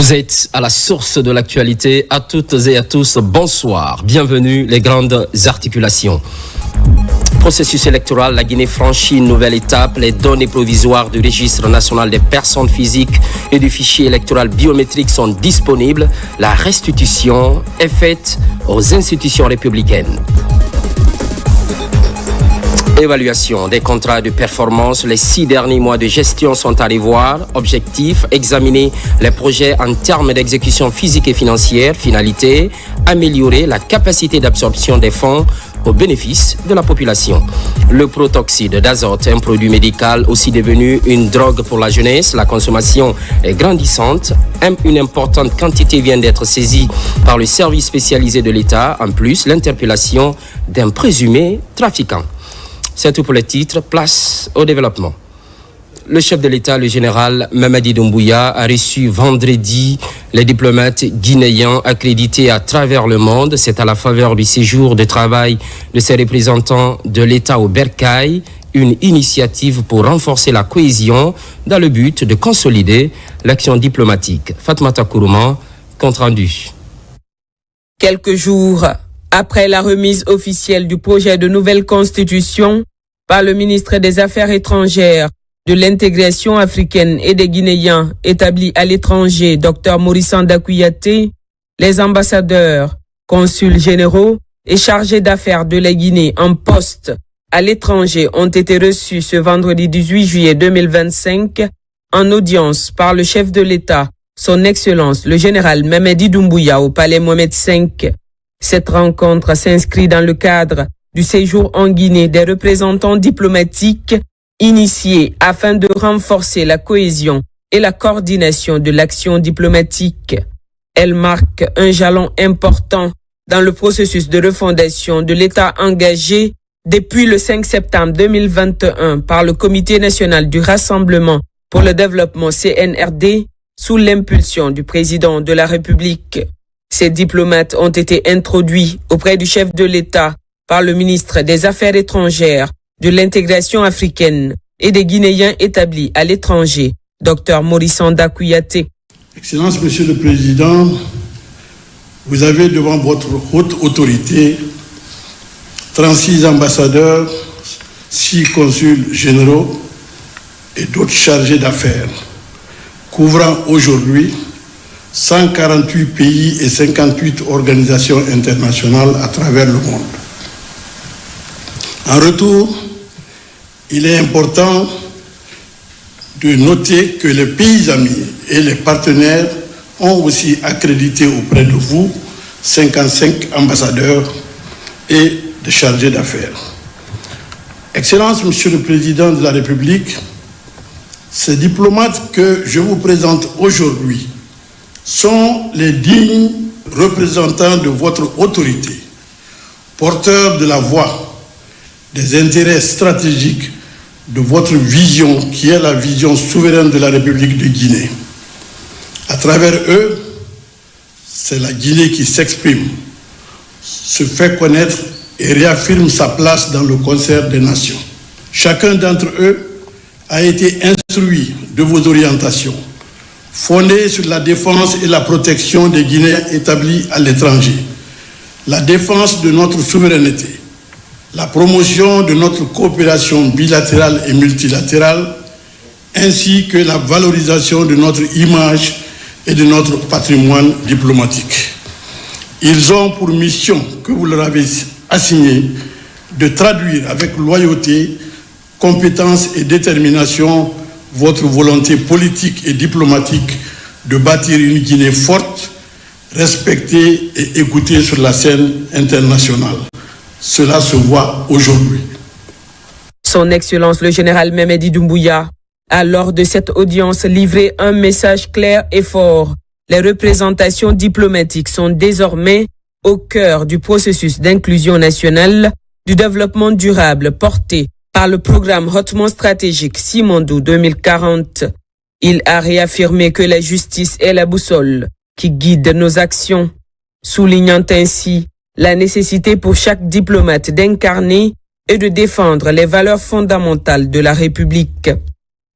Vous êtes à la source de l'actualité. À toutes et à tous, bonsoir. Bienvenue, les grandes articulations. Processus électoral, la Guinée franchit une nouvelle étape. Les données provisoires du registre national des personnes physiques et du fichier électoral biométrique sont disponibles. La restitution est faite aux institutions républicaines. Évaluation des contrats de performance. Les 6 derniers mois de gestion sont à revoir. Objectif, examiner les projets en termes d'exécution physique et financière. Finalité, améliorer la capacité d'absorption des fonds au bénéfice de la population. Le protoxyde d'azote, un produit médical aussi devenu une drogue pour la jeunesse. La consommation est grandissante. Une importante quantité vient d'être saisie par le service spécialisé de l'État. En plus, l'interpellation d'un présumé trafiquant. C'est tout pour les titres. Place au développement. Le chef de l'État, le général Mamadi Doumbouya, a reçu vendredi les diplomates guinéens accrédités à travers le monde. C'est à la faveur du séjour de travail de ces représentants de l'État au Bercail, une initiative pour renforcer la cohésion dans le but de consolider l'action diplomatique. Fatmata Kourouman, compte rendu. Quelques jours après la remise officielle du projet de nouvelle constitution par le ministre des Affaires étrangères, de l'intégration africaine et des Guinéens établis à l'étranger, Dr Maurice Kouyaté, les ambassadeurs, consuls généraux et chargés d'affaires de la Guinée en poste à l'étranger ont été reçus ce vendredi 18 juillet 2025 en audience par le chef de l'État, son Excellence le général Mamadi Doumbouya au Palais Mohamed V. Cette rencontre s'inscrit dans le cadre du séjour en Guinée des représentants diplomatiques initiés afin de renforcer la cohésion et la coordination de l'action diplomatique. Elle marque un jalon important dans le processus de refondation de l'État engagé depuis le 5 septembre 2021 par le Comité national du Rassemblement pour le développement CNRD sous l'impulsion du président de la République. Ces diplomates ont été introduits auprès du chef de l'État par le ministre des Affaires étrangères, de l'intégration africaine et des Guinéens établis à l'étranger, Dr Maurice Kouyaté. Excellence, Monsieur le Président, vous avez devant votre haute autorité 36 ambassadeurs, 6 consuls généraux et d'autres chargés d'affaires, couvrant aujourd'hui 148 pays et 58 organisations internationales à travers le monde. En retour, il est important de noter que les pays amis et les partenaires ont aussi accrédité auprès de vous 55 ambassadeurs et des chargés d'affaires. Excellence, Monsieur le Président de la République, ces diplomates que je vous présente aujourd'hui sont les dignes représentants de votre autorité, porteurs de la voix des intérêts stratégiques de votre vision qui est la vision souveraine de la République de Guinée. À travers eux, c'est la Guinée qui s'exprime, se fait connaître et réaffirme sa place dans le concert des nations. Chacun d'entre eux a été instruit de vos orientations, fondées sur la défense et la protection des Guinéens établis à l'étranger, la défense de notre souveraineté, la promotion de notre coopération bilatérale et multilatérale, ainsi que la valorisation de notre image et de notre patrimoine diplomatique. Ils ont pour mission, que vous leur avez assignée, de traduire avec loyauté, compétence et détermination votre volonté politique et diplomatique de bâtir une Guinée forte, respectée et écoutée sur la scène internationale. Cela se voit aujourd'hui. Son Excellence le général Mamadi Doumbouya a lors de cette audience livré un message clair et fort. Les représentations diplomatiques sont désormais au cœur du processus d'inclusion nationale du développement durable porté par le programme hautement stratégique Simandou 2040. Il a réaffirmé que la justice est la boussole qui guide nos actions, soulignant ainsi la nécessité pour chaque diplomate d'incarner et de défendre les valeurs fondamentales de la République.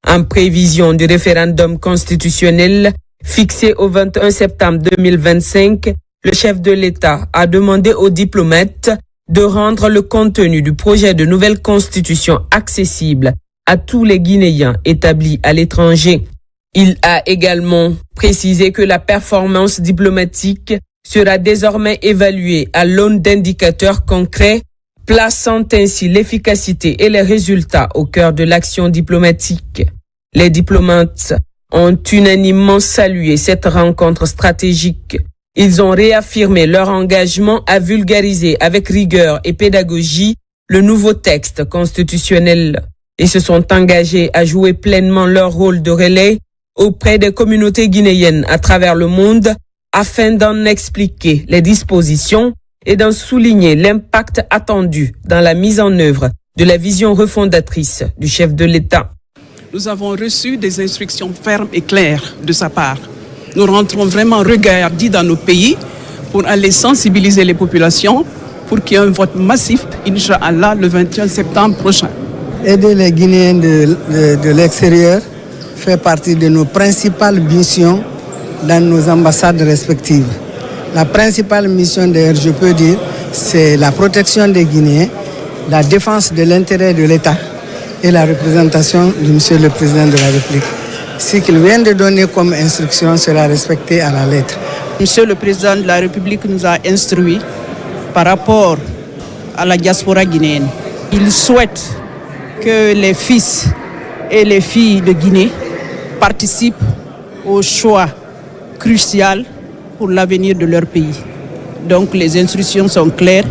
En prévision du référendum constitutionnel Fixé au 21 septembre 2025, le chef de l'État a demandé aux diplomates de rendre le contenu du projet de nouvelle constitution accessible à tous les Guinéens établis à l'étranger. Il a également précisé que la performance diplomatique sera désormais évaluée à l'aune d'indicateurs concrets, plaçant ainsi l'efficacité et les résultats au cœur de l'action diplomatique. Les diplomates ont unanimement salué cette rencontre stratégique. Ils ont réaffirmé leur engagement à vulgariser avec rigueur et pédagogie le nouveau texte constitutionnel et se sont engagés à jouer pleinement leur rôle de relais auprès des communautés guinéennes à travers le monde afin d'en expliquer les dispositions et d'en souligner l'impact attendu dans la mise en œuvre de la vision refondatrice du chef de l'État. Nous avons reçu des instructions fermes et claires de sa part. Nous rentrons vraiment regardis dans nos pays pour aller sensibiliser les populations pour qu'il y ait un vote massif, Inch'Allah, le 21 septembre prochain. Aider les Guinéens de l'extérieur fait partie de nos principales missions dans nos ambassades respectives. La principale mission, d'ailleurs, je peux dire, c'est la protection des Guinéens, la défense de l'intérêt de l'État et la représentation de Monsieur le Président de la République. Ce qu'il vient de donner comme instruction sera respecté à la lettre. Monsieur le Président de la République nous a instruits par rapport à la diaspora guinéenne. Il souhaite que les fils et les filles de Guinée participent au choix crucial pour l'avenir de leur pays. Donc les instructions sont claires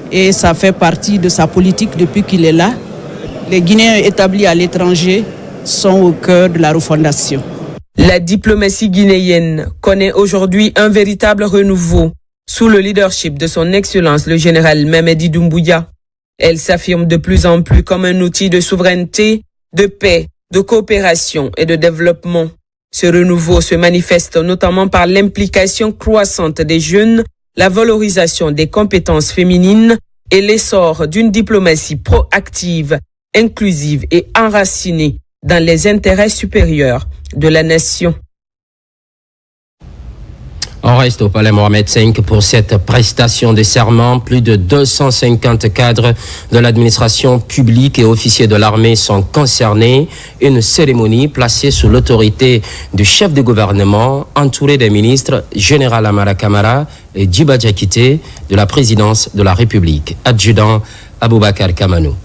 et ça fait partie de sa politique depuis qu'il est là. Les Guinéens établis à l'étranger sont au cœur de la refondation. La diplomatie guinéenne connaît aujourd'hui un véritable renouveau sous le leadership de son Excellence le général Mamadi Doumbouya. Elle s'affirme de plus en plus comme un outil de souveraineté, de paix, de coopération et de développement. Ce renouveau se manifeste notamment par l'implication croissante des jeunes, la valorisation des compétences féminines et l'essor d'une diplomatie proactive, inclusive et enracinée dans les intérêts supérieurs de la nation. On reste au Palais Mohamed V pour cette prestation de serment. Plus de 250 cadres de l'administration publique et officiers de l'armée sont concernés. Une cérémonie placée sous l'autorité du chef de gouvernement, entouré des ministres Général Amara Kamara et Djiba Diakité de la présidence de la République. Adjudant Aboubakar Kamanou.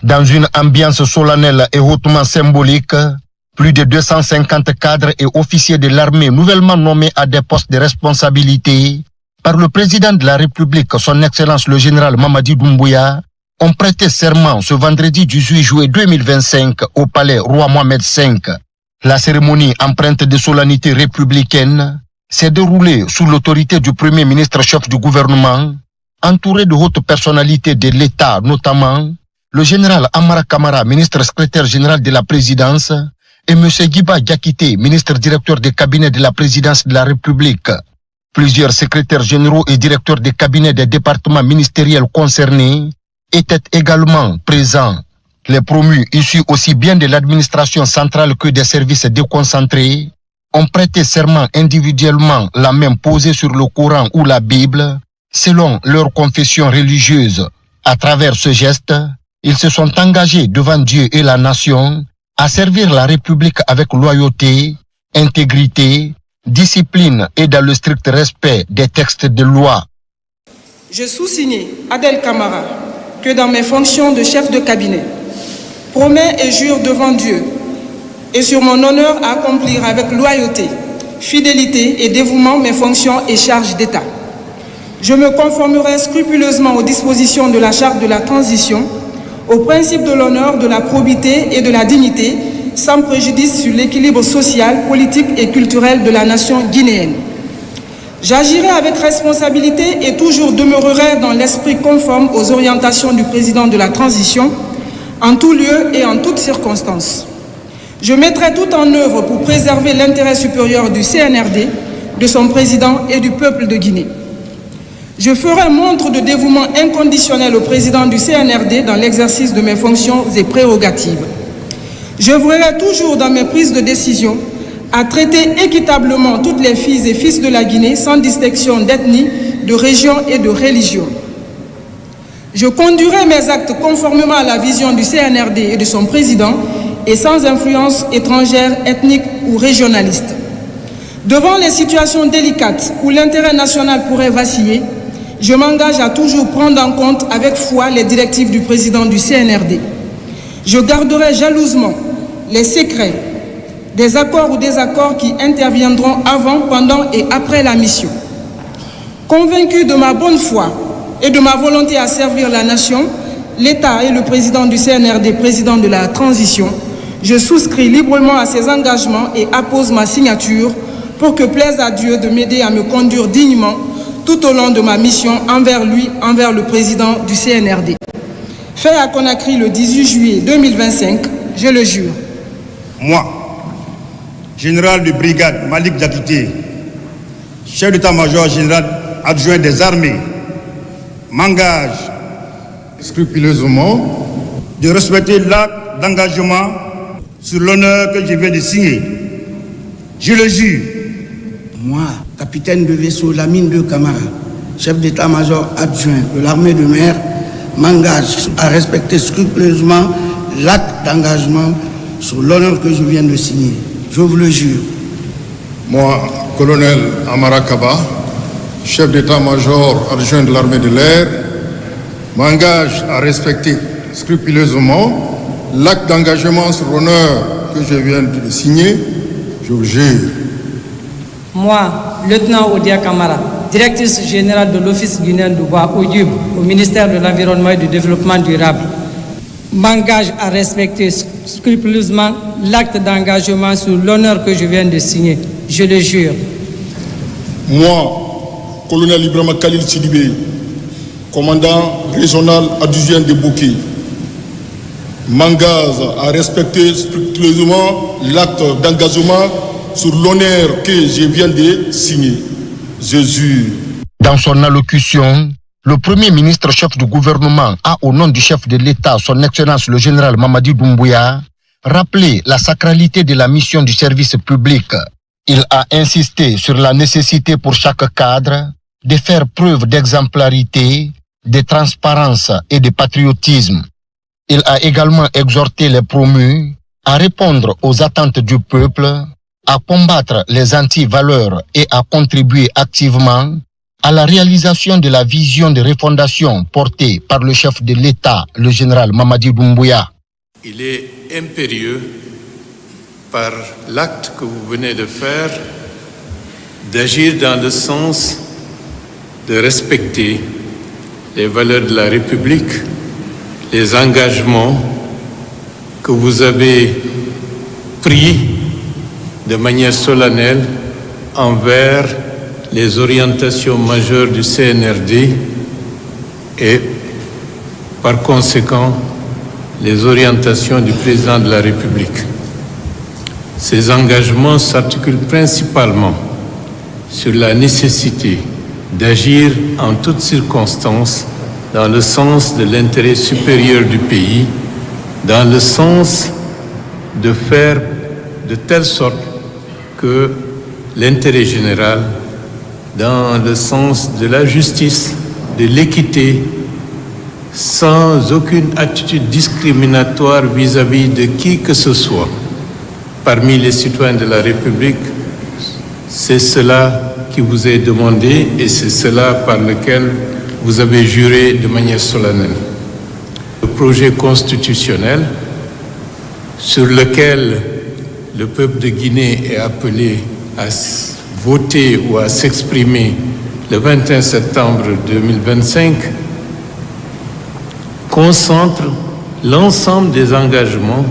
Dans une ambiance solennelle et hautement symbolique, plus de 250 cadres et officiers de l'armée nouvellement nommés à des postes de responsabilité par le président de la République, son Excellence le général Mamadi Doumbouya, ont prêté serment ce vendredi 18 juillet 2025 au palais Roi Mohamed V. La cérémonie empreinte de solennité républicaine s'est déroulée sous l'autorité du Premier ministre chef du gouvernement, entouré de hautes personnalités de l'État, notamment le général Amara Kamara, ministre secrétaire général de la présidence, et M. Djiba Diakité, ministre directeur des cabinets de la présidence de la République. Plusieurs secrétaires généraux et directeurs des cabinets des départements ministériels concernés étaient également présents. Les promus issus aussi bien de l'administration centrale que des services déconcentrés ont prêté serment individuellement, la main posée sur le Coran ou la Bible, selon leur confession religieuse. À travers ce geste, ils se sont engagés devant Dieu et la nation à servir la République avec loyauté, intégrité, discipline et dans le strict respect des textes de loi. Je sous-signe Adel Kamara que dans mes fonctions de chef de cabinet, promets et jure devant Dieu et sur mon honneur à accomplir avec loyauté, fidélité et dévouement mes fonctions et charges d'État. Je me conformerai scrupuleusement aux dispositions de la charte de la transition, aux principes de l'honneur, de la probité et de la dignité, sans préjudice sur l'équilibre social, politique et culturel de la nation guinéenne. J'agirai avec responsabilité et toujours demeurerai dans l'esprit conforme aux orientations du président de la transition, en tout lieu et en toutes circonstances. Je mettrai tout en œuvre pour préserver l'intérêt supérieur du CNRD, de son président et du peuple de Guinée. Je ferai montre de dévouement inconditionnel au président du CNRD dans l'exercice de mes fonctions et prérogatives. Je veillerai toujours dans mes prises de décision à traiter équitablement toutes les filles et fils de la Guinée sans distinction d'ethnie, de région et de religion. Je conduirai mes actes conformément à la vision du CNRD et de son président et sans influence étrangère, ethnique ou régionaliste. Devant les situations délicates où l'intérêt national pourrait vaciller, je m'engage à toujours prendre en compte avec foi les directives du président du CNRD. Je garderai jalousement les secrets des accords ou désaccords qui interviendront avant, pendant et après la mission. Convaincu de ma bonne foi et de ma volonté à servir la nation, l'État et le président du CNRD, président de la transition, je souscris librement à ces engagements et appose ma signature pour que plaise à Dieu de m'aider à me conduire dignement tout au long de ma mission envers lui, envers le président du CNRD. Fait à Conakry le 18 juillet 2025, je le jure. Moi, général de brigade Malik Diakité, chef d'état-major général adjoint des armées, m'engage scrupuleusement de respecter l'acte d'engagement sur l'honneur que je viens de signer. Je le jure. Moi, capitaine de vaisseau Lamine de Camara, chef d'état-major adjoint de l'armée de mer, m'engage à respecter scrupuleusement l'acte d'engagement sur l'honneur que je viens de signer. Je vous le jure. Moi, colonel Amara Kaba, chef d'état-major adjoint de l'armée de l'air, m'engage à respecter scrupuleusement l'acte d'engagement sur l'honneur que je viens de signer. Je vous jure. Moi, lieutenant Odia Kamara, directrice générale de l'Office guinéen du bois ODUB au ministère de l'Environnement et du Développement durable, m'engage à respecter scrupuleusement l'acte d'engagement sur l'honneur que je viens de signer. Je le jure. Moi, colonel Ibrahima Khalil Sidibé, commandant régional adjoint de Bouquet, m'engage à respecter scrupuleusement l'acte d'engagement sur l'honneur que je viens de signer. Je jure. Dans son allocution, le Premier ministre chef du gouvernement a, au nom du chef de l'État, son Excellence le général Mamadi Doumbouya, rappelé la sacralité de la mission du service public. Il a insisté sur la nécessité pour chaque cadre de faire preuve d'exemplarité, de transparence et de patriotisme. Il a également exhorté les promus à répondre aux attentes du peuple, à combattre les anti-valeurs et à contribuer activement à la réalisation de la vision de refondation portée par le chef de l'État, le général Mamadi Doumbouya. Il est impérieux, par l'acte que vous venez de faire, d'agir dans le sens de respecter les valeurs de la République, les engagements que vous avez pris de manière solennelle envers les orientations majeures du CNRD et, par conséquent, les orientations du président de la République. Ces engagements s'articulent principalement sur la nécessité d'agir en toutes circonstances dans le sens de l'intérêt supérieur du pays, dans le sens de faire de telle sorte que l'intérêt général, dans le sens de la justice, de l'équité, sans aucune attitude discriminatoire vis-à-vis de qui que ce soit parmi les citoyens de la République, c'est cela qui vous est demandé et c'est cela par lequel vous avez juré de manière solennelle. Le projet constitutionnel sur lequel le peuple de Guinée est appelé à voter ou à s'exprimer le 21 septembre 2025 concentre l'ensemble des engagements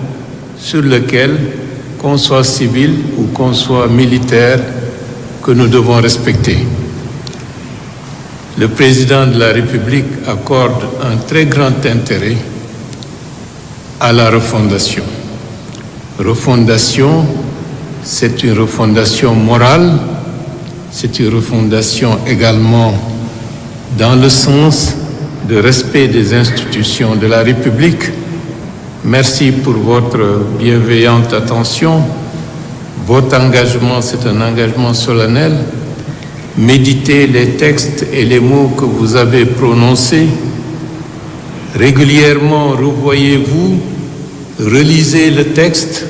sur lesquels, qu'on soit civil ou qu'on soit militaire, que nous devons respecter. Le président de la République accorde un très grand intérêt à la refondation. Refondation, c'est une refondation morale, c'est une refondation également dans le sens de respect des institutions de la République. Merci pour votre bienveillante attention. votre engagement, c'est un engagement solennel. Méditez les textes et les mots que vous avez prononcés. Régulièrement, revoyez-vous, relisez le texte,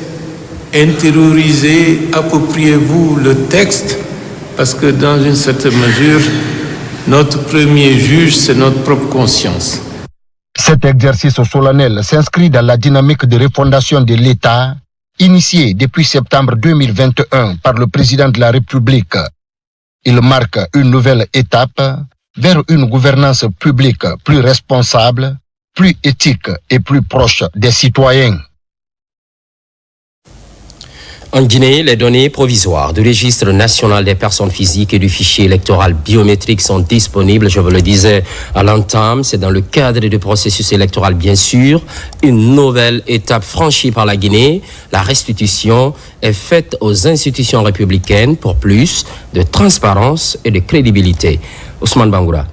intériorisez, appropriez-vous le texte, parce que dans une certaine mesure, notre premier juge, c'est notre propre conscience. Cet exercice solennel s'inscrit dans la dynamique de refondation de l'État initiée depuis septembre 2021 par le président de la République. Il marque une nouvelle étape vers une gouvernance publique plus responsable, plus éthique et plus proche des citoyens. En Guinée, les données provisoires du registre national des personnes physiques et du fichier électoral biométrique sont disponibles. Je vous le disais à l'entame, c'est dans le cadre du processus électoral, bien sûr. Une nouvelle étape franchie par la Guinée. La restitution est faite aux institutions républicaines pour plus de transparence et de crédibilité. Ousmane Bangoura.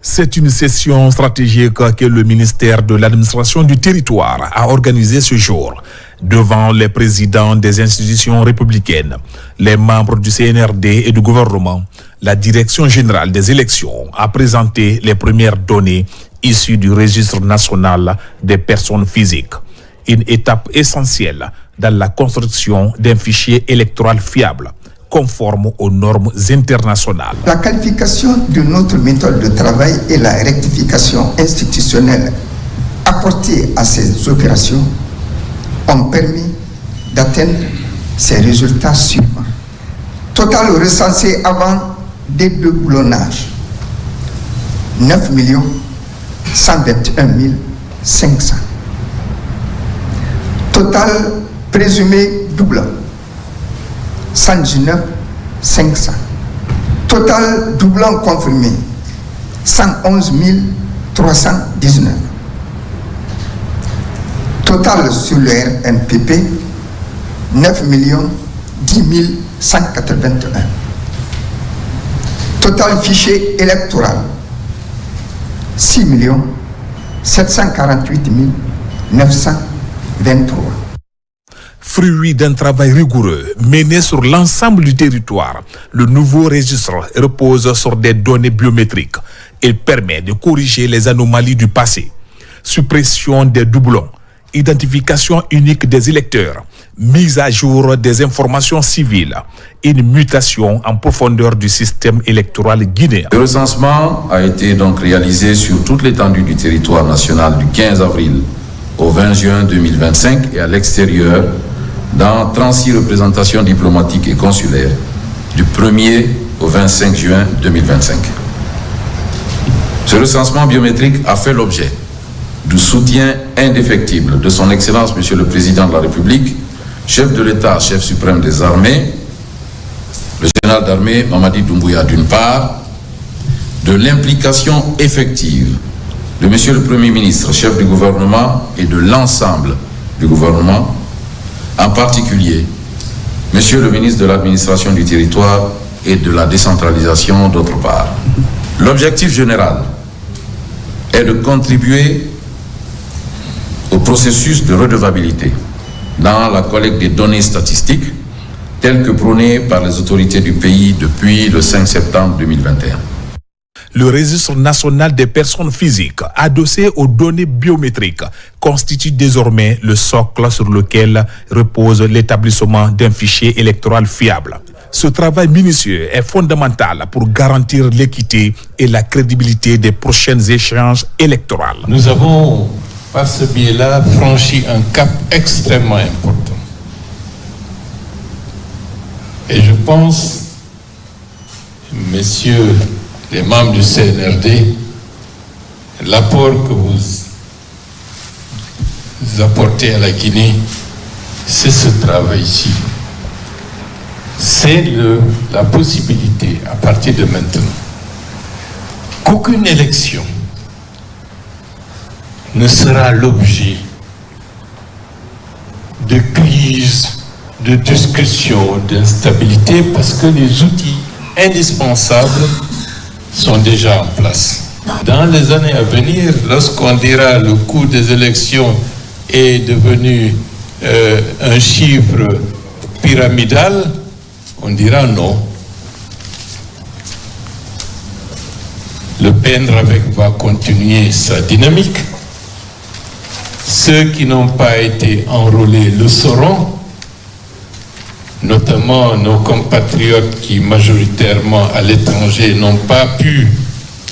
C'est une session stratégique que le ministère de l'administration du territoire a organisée ce jour devant les présidents des institutions républicaines, les membres du CNRD et du gouvernement. La direction générale des élections a présenté les premières données issues du registre national des personnes physiques. Une étape essentielle dans la construction d'un fichier électoral fiable, conforme aux normes internationales. La qualification de notre méthode de travail et la rectification institutionnelle apportée à ces opérations ont permis d'atteindre ces résultats suivants. Total recensé avant dédoublonnage, 9 121 500. Total présumé doublant, 119 500. Total doublant confirmé, 111 319. Total sur le RNPP, 9 10 181. Total fichier électoral, 6 748 923. Fruit d'un travail rigoureux mené sur l'ensemble du territoire, le nouveau registre repose sur des données biométriques. Il permet de corriger les anomalies du passé. Suppression des doublons, identification unique des électeurs, mise à jour des informations civiles, une mutation en profondeur du système électoral guinéen. Le recensement a été donc réalisé sur toute l'étendue du territoire national du 15 avril au 20 juin 2025 et à l'extérieur dans 36 représentations diplomatiques et consulaires du 1er au 25 juin 2025. Ce recensement biométrique a fait l'objet du soutien indéfectible de son Excellence Monsieur le Président de la République, chef de l'État, chef suprême des armées, le général d'armée Mamadi Doumbouya d'une part, de l'implication effective de Monsieur le Premier ministre, chef du gouvernement et de l'ensemble du gouvernement, en particulier Monsieur le ministre de l'Administration du territoire et de la décentralisation d'autre part. L'objectif général est de contribuer au processus de redevabilité dans la collecte des données statistiques telles que prônées par les autorités du pays depuis le 5 septembre 2021. Le registre national des personnes physiques, adossé aux données biométriques, constitue désormais le socle sur lequel repose l'établissement d'un fichier électoral fiable. Ce travail minutieux est fondamental pour garantir l'équité et la crédibilité des prochains échéances électorales. Nous avons, par ce biais-là, franchi un cap extrêmement important. Et je pense, messieurs les membres du CNRD, l'apport que vous apportez à la Guinée, c'est ce travail-ci. C'est la possibilité, à partir de maintenant, qu'aucune élection ne sera l'objet de crises, de discussions, d'instabilité, parce que les outils indispensables sont déjà en place. Dans les années à venir, lorsqu'on dira le coût des élections est devenu un chiffre pyramidal, on dira non. Le PNRAVEC va continuer sa dynamique. Ceux qui n'ont pas été enrôlés le sauront, notamment nos compatriotes qui majoritairement à l'étranger n'ont pas pu,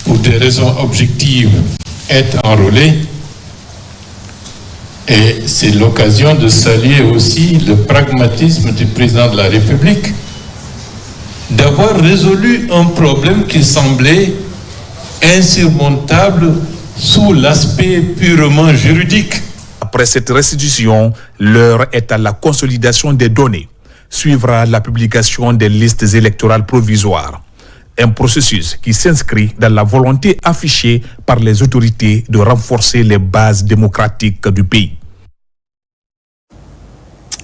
pour des raisons objectives, être enrôlés. Et c'est l'occasion de saluer aussi le pragmatisme du président de la République d'avoir résolu un problème qui semblait insurmontable sous l'aspect purement juridique. Après cette restitution, l'heure est à la consolidation des données. Suivra la publication des listes électorales provisoires. Un processus qui s'inscrit dans la volonté affichée par les autorités de renforcer les bases démocratiques du pays.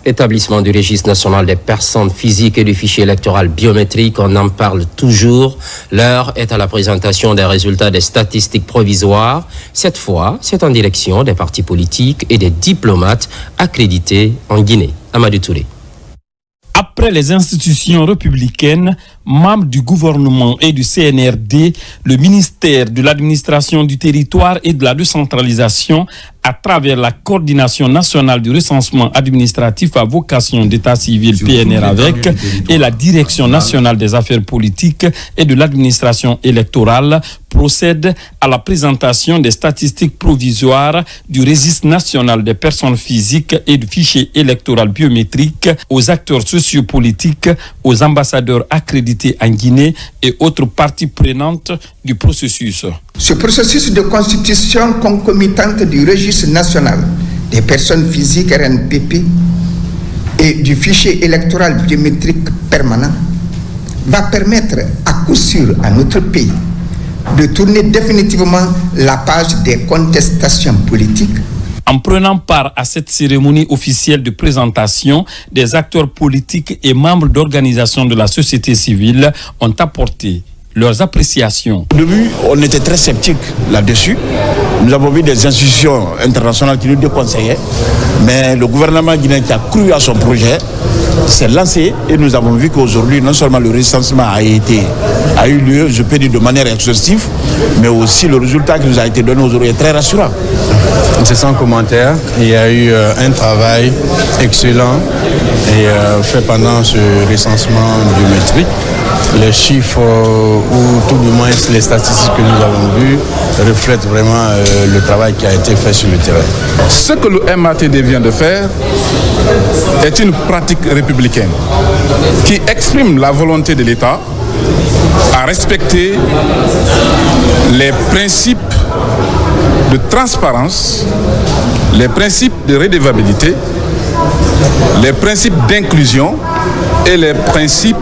Établissement du registre national des personnes physiques et du fichier électoral biométrique, on en parle toujours. L'heure est à la présentation des résultats des statistiques provisoires. Cette fois, c'est en direction des partis politiques et des diplomates accrédités en Guinée. Amadou Touré. Après les institutions républicaines, membres du gouvernement et du CNRD, le ministère de l'administration du territoire et de la décentralisation, à travers la coordination nationale du recensement administratif à vocation d'état civil PNRAVEC et la direction nationale des affaires politiques et de l'administration électorale, procède à la présentation des statistiques provisoires du registre national des personnes physiques et du fichier électoral biométrique aux acteurs sociopolitiques, aux ambassadeurs accrédités en Guinée et autres parties prenantes du processus. Ce processus de constitution concomitante du registre national des personnes physiques RNPP et du fichier électoral biométrique permanent va permettre à coup sûr à notre pays de tourner définitivement la page des contestations politiques. En prenant part à cette cérémonie officielle de présentation, des acteurs politiques et membres d'organisations de la société civile ont apporté leurs appréciations. Au début, on était très sceptiques là-dessus. Nous avons vu des institutions internationales qui nous déconseillaient, mais le gouvernement guinéen qui a cru à son projet s'est lancé et nous avons vu qu'aujourd'hui, non seulement le recensement a eu lieu, je peux dire de manière exhaustive, mais aussi le résultat qui nous a été donné aujourd'hui est très rassurant. C'est sans commentaire. Il y a eu un travail excellent et fait pendant ce recensement biométrique. Les chiffres ou tout du moins les statistiques que nous avons vues reflètent vraiment le travail qui a été fait sur le terrain. Ce que le MATD vient de faire est une pratique républicaine qui exprime la volonté de l'État à respecter les principes de transparence, les principes de redevabilité, les principes d'inclusion et les principes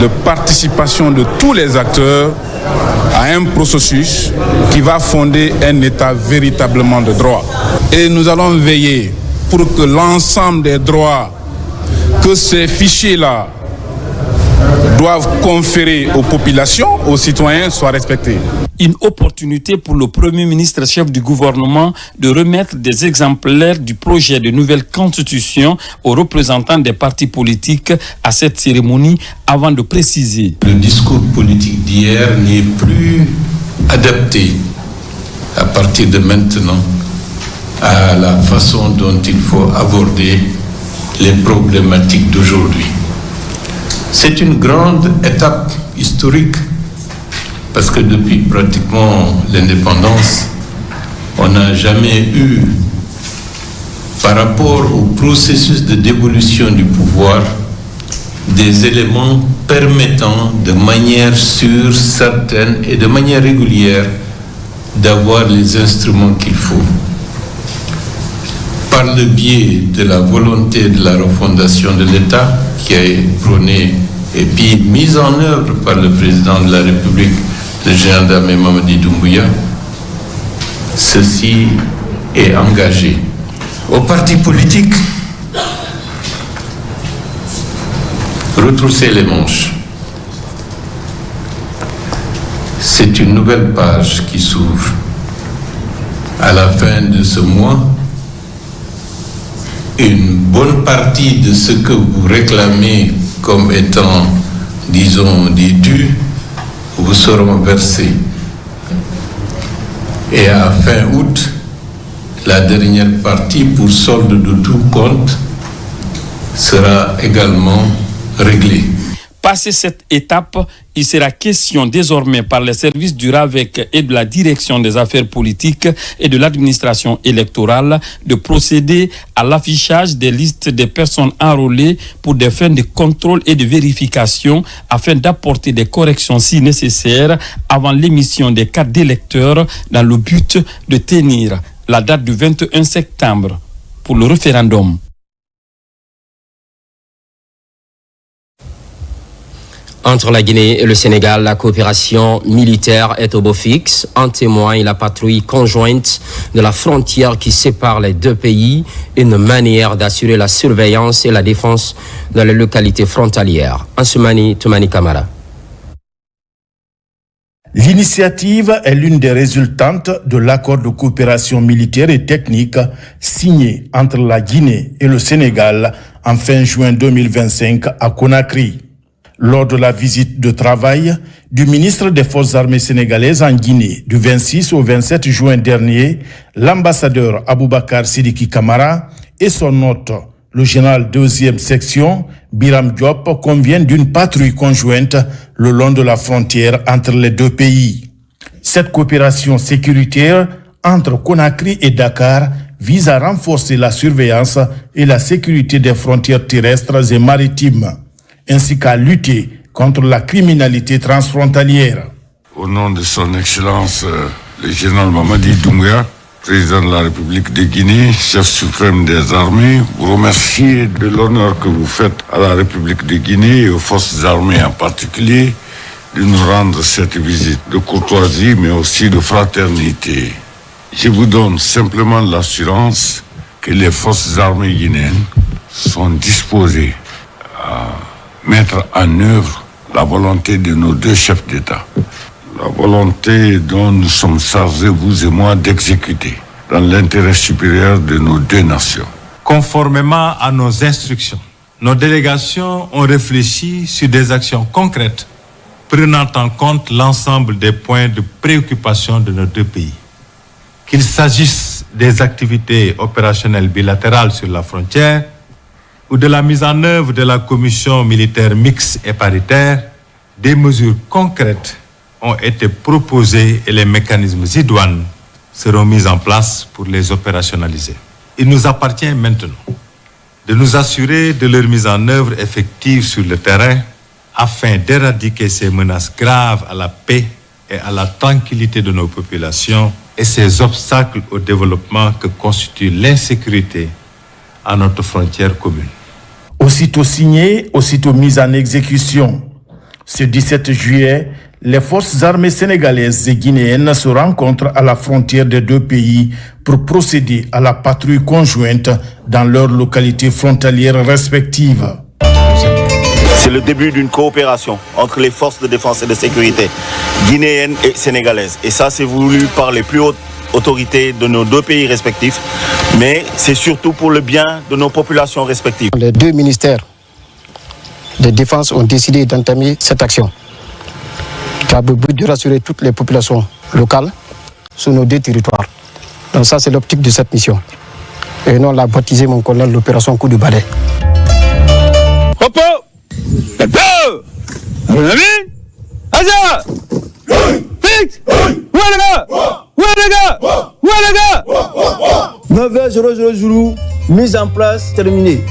de participation de tous les acteurs à un processus qui va fonder un État véritablement de droit. Et nous allons veiller pour que l'ensemble des droits que ces fichiers-là doivent conférer aux populations, aux citoyens, soient respectés. Une opportunité pour le Premier ministre chef du gouvernement de remettre des exemplaires du projet de nouvelle constitution aux représentants des partis politiques à cette cérémonie avant de préciser. Le discours politique d'hier n'est plus adapté à partir de maintenant à la façon dont il faut aborder les problématiques d'aujourd'hui. C'est une grande étape historique parce que depuis pratiquement l'indépendance, on n'a jamais eu, par rapport au processus de dévolution du pouvoir, des éléments permettant de manière sûre, certaine et de manière régulière d'avoir les instruments qu'il faut. Par le biais de la volonté de la refondation de l'État qui a été prônée et puis mise en œuvre par le président de la République, le général d'armée Mamadi Doumbouya, ceci est engagé. Aux partis politiques, retrousser les manches. C'est une nouvelle page qui s'ouvre. À la fin de ce mois, une bonne partie de ce que vous réclamez comme étant, disons, des dus, vous seront versés. Et à fin août, la dernière partie pour solde de tout compte sera également réglée. Passé cette étape, il sera question désormais par les services du RAVEC et de la direction des affaires politiques et de l'administration électorale de procéder à l'affichage des listes des personnes enrôlées pour des fins de contrôle et de vérification afin d'apporter des corrections si nécessaires avant l'émission des cartes d'électeurs dans le but de tenir la date du 21 septembre pour le référendum. Entre la Guinée et le Sénégal, la coopération militaire est au beau fixe. En témoigne la patrouille conjointe de la frontière qui sépare les deux pays, une manière d'assurer la surveillance et la défense dans les localités frontalières. Ansoumani Toumani Kamara. L'initiative est l'une des résultantes de l'accord de coopération militaire et technique signé entre la Guinée et le Sénégal en fin juin 2025 à Conakry. Lors de la visite de travail du ministre des Forces armées sénégalaises en Guinée du 26 au 27 juin dernier, l'ambassadeur Aboubakar Sidiki Kamara et son hôte, le général 2e section, Biram Diop, conviennent d'une patrouille conjointe le long de la frontière entre les deux pays. Cette coopération sécuritaire entre Conakry et Dakar vise à renforcer la surveillance et la sécurité des frontières terrestres et maritimes, ainsi qu'à lutter contre la criminalité transfrontalière. Au nom de son Excellence, le général Mamadi Doumbouya, président de la République de Guinée, chef suprême des armées, vous remercie de l'honneur que vous faites à la République de Guinée et aux forces armées en particulier de nous rendre cette visite de courtoisie mais aussi de fraternité. Je vous donne simplement l'assurance que les forces armées guinéennes sont disposées à mettre en œuvre la volonté de nos deux chefs d'État. La volonté dont nous sommes chargés, vous et moi, d'exécuter dans l'intérêt supérieur de nos deux nations. Conformément à nos instructions, nos délégations ont réfléchi sur des actions concrètes prenant en compte l'ensemble des points de préoccupation de nos deux pays. Qu'il s'agisse des activités opérationnelles bilatérales sur la frontière ou de la mise en œuvre de la commission militaire mixte et paritaire, des mesures concrètes ont été proposées et les mécanismes idoines seront mis en place pour les opérationnaliser. Il nous appartient maintenant de nous assurer de leur mise en œuvre effective sur le terrain afin d'éradiquer ces menaces graves à la paix et à la tranquillité de nos populations et ces obstacles au développement que constitue l'insécurité à notre frontière commune. Aussitôt signé, aussitôt mis en exécution. Ce 17 juillet, les forces armées sénégalaises et guinéennes se rencontrent à la frontière des deux pays pour procéder à la patrouille conjointe dans leurs localités frontalières respectives. C'est le début d'une coopération entre les forces de défense et de sécurité guinéennes et sénégalaises. Et ça, c'est voulu par les plus hautes autorités de nos deux pays respectifs, mais c'est surtout pour le bien de nos populations respectives. Les deux ministères de défense ont décidé d'entamer cette action qui a pour but de rassurer toutes les populations locales sur nos deux territoires. Donc ça, c'est l'optique de cette mission. Et nous, on l'a baptisé, mon colonel, l'opération Coup de balai. Mise en place, terminée.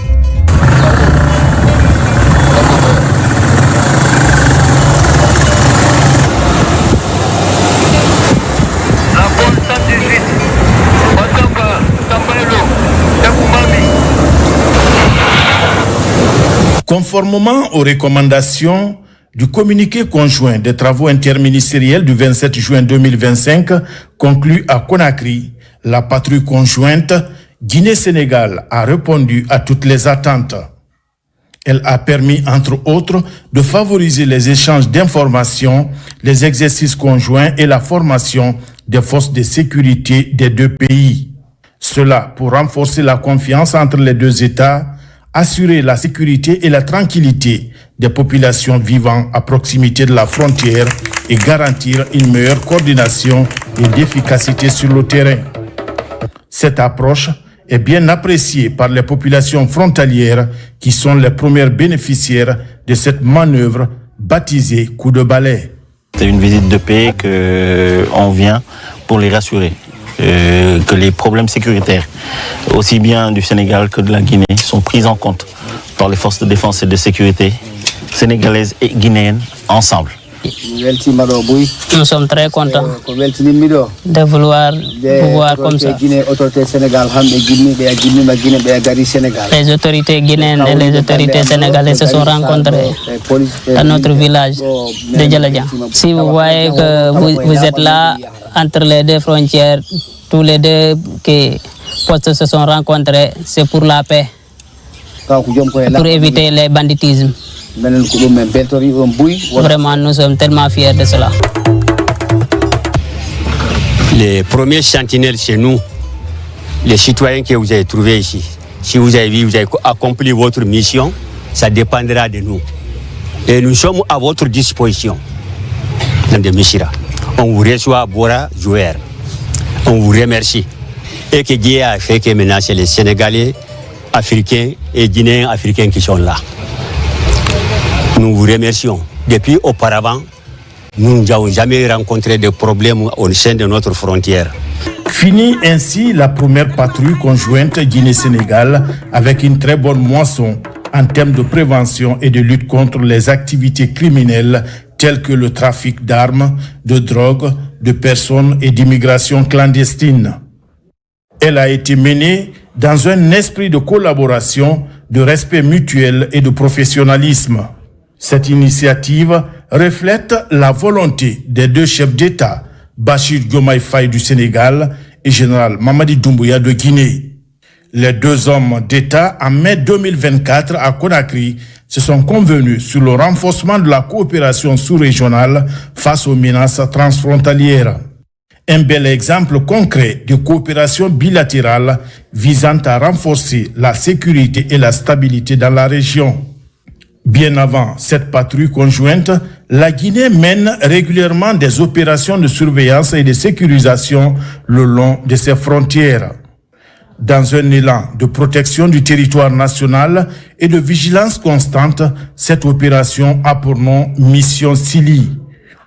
Conformément aux recommandations du communiqué conjoint des travaux interministériels du 27 juin 2025 conclu à Conakry, la patrouille conjointe Guinée-Sénégal a répondu à toutes les attentes. Elle a permis, entre autres, de favoriser les échanges d'informations, les exercices conjoints et la formation des forces de sécurité des deux pays. Cela pour renforcer la confiance entre les deux États, assurer la sécurité et la tranquillité des populations vivant à proximité de la frontière et garantir une meilleure coordination et d'efficacité sur le terrain. Cette approche est bien appréciée par les populations frontalières qui sont les premières bénéficiaires de cette manœuvre baptisée coup de balai. C'est une visite de paix qu'on vient pour les rassurer que les problèmes sécuritaires, aussi bien du Sénégal que de la Guinée, sont pris en compte par les forces de défense et de sécurité sénégalaises et guinéennes ensemble. Nous sommes très contents de vouloir pouvoir comme ça. Les autorités guinéennes et les autorités sénégalaises se sont rencontrées dans notre village de Djaladjan. Si vous voyez que vous êtes là, entre les deux frontières, tous les deux postes se sont rencontrés, c'est pour la paix, pour éviter les banditismes. Vraiment, nous sommes tellement fiers de cela. Les premiers sentinelles chez nous, les citoyens que vous avez trouvés ici, si vous avez accompli votre mission, ça dépendra de nous. Et nous sommes à votre disposition, Madame Missira. On vous reçoit à Bora Jouer. On vous remercie. Et que Dieu a fait que maintenant c'est les Sénégalais, Africains et Guinéens africains qui sont là. Nous vous remercions. Depuis auparavant, nous n'avons jamais rencontré de problèmes au sein de notre frontière. Finit ainsi la première patrouille conjointe Guinée-Sénégal avec une très bonne moisson en termes de prévention et de lutte contre les activités criminelles telles que le trafic d'armes, de drogue, de personnes et d'immigration clandestine. Elle a été menée dans un esprit de collaboration, de respect mutuel et de professionnalisme. Cette initiative reflète la volonté des deux chefs d'État, Bachir Diomaye Faye du Sénégal et Général Mamadi Doumbouya de Guinée. Les deux hommes d'État, en mai 2024 à Conakry, se sont convenus sur le renforcement de la coopération sous-régionale face aux menaces transfrontalières. Un bel exemple concret de coopération bilatérale visant à renforcer la sécurité et la stabilité dans la région. Bien avant cette patrouille conjointe, la Guinée mène régulièrement des opérations de surveillance et de sécurisation le long de ses frontières. Dans un élan de protection du territoire national et de vigilance constante, cette opération a pour nom Mission Sili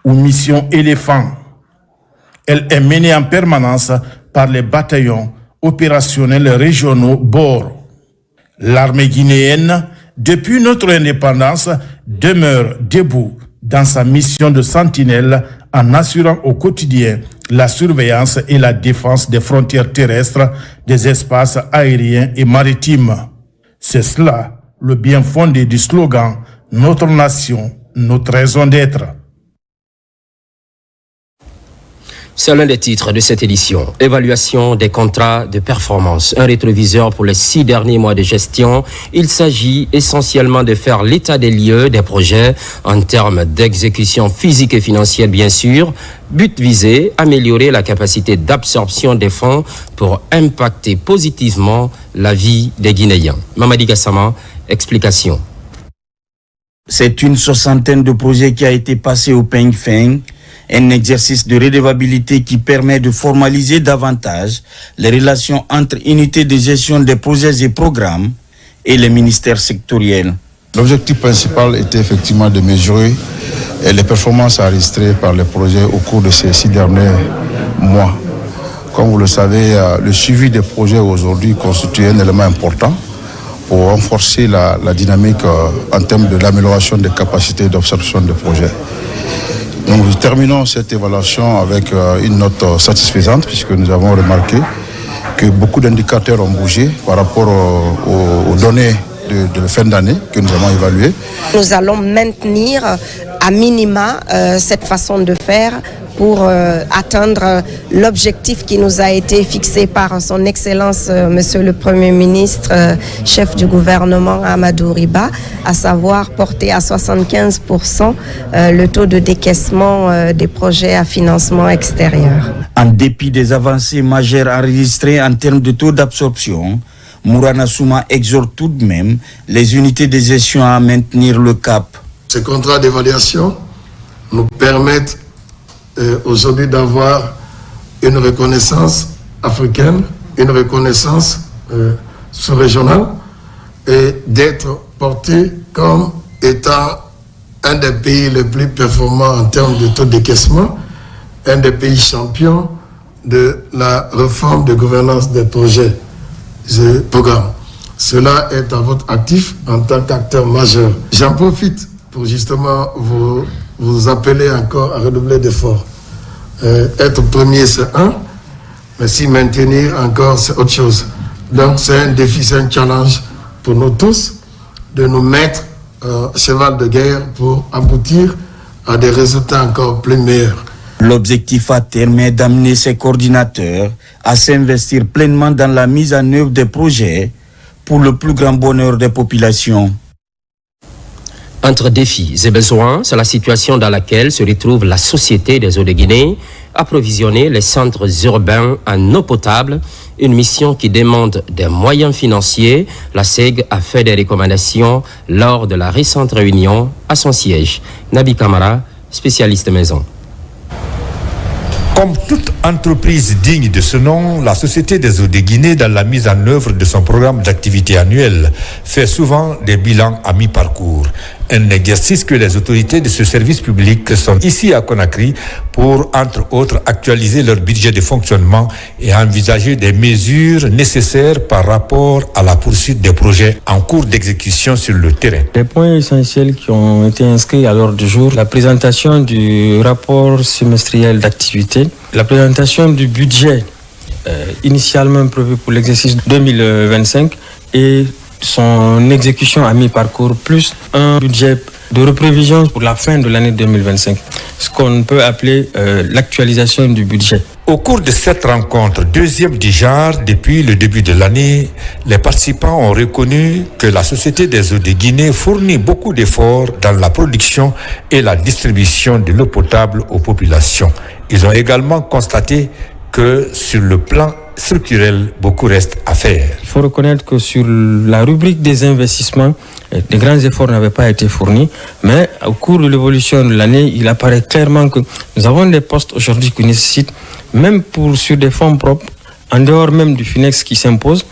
ou Mission Éléphant. Elle est menée en permanence par les bataillons opérationnels régionaux BOR. L'armée guinéenne, depuis notre indépendance, demeure debout dans sa mission de sentinelle en assurant au quotidien la surveillance et la défense des frontières terrestres, des espaces aériens et maritimes. C'est cela le bien fondé du slogan « Notre nation, notre raison d'être ». C'est l'un des titres de cette édition. Évaluation des contrats de performance. Un rétroviseur pour les 6 derniers mois de gestion. Il s'agit essentiellement de faire l'état des lieux des projets en termes d'exécution physique et financière, bien sûr. But visé, améliorer la capacité d'absorption des fonds pour impacter positivement la vie des Guinéens. Mamadi Gassama, explication. C'est une 60aine de projets qui a été passé au peigne fin. Un exercice de redevabilité qui permet de formaliser davantage les relations entre unités de gestion des projets et programmes et les ministères sectoriels. L'objectif principal était effectivement de mesurer les performances enregistrées par les projets au cours de ces 6 derniers mois. Comme vous le savez, le suivi des projets aujourd'hui constitue un élément important pour renforcer la dynamique en termes de l'amélioration des capacités d'absorption des projets. Nous terminons cette évaluation avec une note satisfaisante puisque nous avons remarqué que beaucoup d'indicateurs ont bougé par rapport aux données de fin d'année que nous avons évaluées. Nous allons maintenir à minima cette façon de faire pour atteindre l'objectif qui nous a été fixé par son Excellence, Monsieur le Premier ministre, chef du gouvernement Amadou Riba, à savoir porter à 75% le taux de décaissement des projets à financement extérieur. En dépit des avancées majeures enregistrées en termes de taux d'absorption, Mourana Souma exhorte tout de même les unités de gestion à maintenir le cap. Ces contrats d'évaluation nous permettent aujourd'hui d'avoir une reconnaissance africaine, une reconnaissance sous-régionale et d'être porté comme étant un des pays les plus performants en termes de taux de décaissement, un des pays champions de la réforme de gouvernance des projets et programmes. Cela est à votre actif en tant qu'acteur majeur. J'en profite pour justement vous appeler encore à redoubler d'efforts. Être premier, c'est un, mais si maintenir encore, c'est autre chose. Donc c'est un défi, c'est un challenge pour nous tous de nous mettre cheval de guerre pour aboutir à des résultats encore plus meilleurs. L'objectif à terme est d'amener ces coordinateurs à s'investir pleinement dans la mise en œuvre des projets pour le plus grand bonheur des populations. Entre défis et besoins, c'est la situation dans laquelle se retrouve la Société des eaux de Guinée, approvisionner les centres urbains en eau potable, une mission qui demande des moyens financiers. La SEG a fait des recommandations lors de la récente réunion à son siège. Nabi Kamara, spécialiste maison. Comme toute entreprise digne de ce nom, la Société des eaux de Guinée, dans la mise en œuvre de son programme d'activité annuel, fait souvent des bilans à mi-parcours. Un exercice que les autorités de ce service public sont ici à Conakry pour, entre autres, actualiser leur budget de fonctionnement et envisager des mesures nécessaires par rapport à la poursuite des projets en cours d'exécution sur le terrain. Les points essentiels qui ont été inscrits à l'ordre du jour, la présentation du rapport semestriel d'activité, la présentation du budget initialement prévu pour l'exercice 2025 et son exécution à mi-parcours, plus un budget de reprévision pour la fin de l'année 2025, ce qu'on peut appeler l'actualisation du budget. Au cours de cette rencontre, deuxième du genre depuis le début de l'année, les participants ont reconnu que la Société des eaux de Guinée fournit beaucoup d'efforts dans la production et la distribution de l'eau potable aux populations. Ils ont également constaté que sur le plan structurel, beaucoup reste à faire. Il faut reconnaître que sur la rubrique des investissements, de grands efforts n'avaient pas été fournis, mais au cours de l'évolution de l'année, il apparaît clairement que nous avons des postes aujourd'hui qui nécessitent, même sur des fonds propres, en dehors même du FINEX qui s'impose,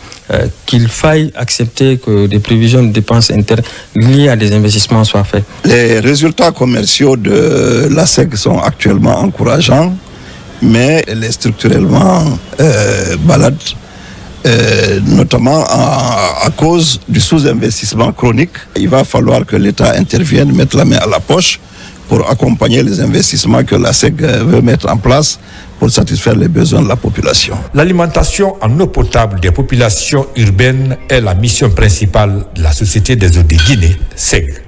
qu'il faille accepter que des prévisions de dépenses internes liées à des investissements soient faites. Les résultats commerciaux de la SEG sont actuellement encourageants, mais elle est structurellement malade, notamment à cause du sous-investissement chronique. Il va falloir que l'État intervienne, mette la main à la poche pour accompagner les investissements que la SEG veut mettre en place pour satisfaire les besoins de la population. L'alimentation en eau potable des populations urbaines est la mission principale de la Société des eaux de Guinée, SEG.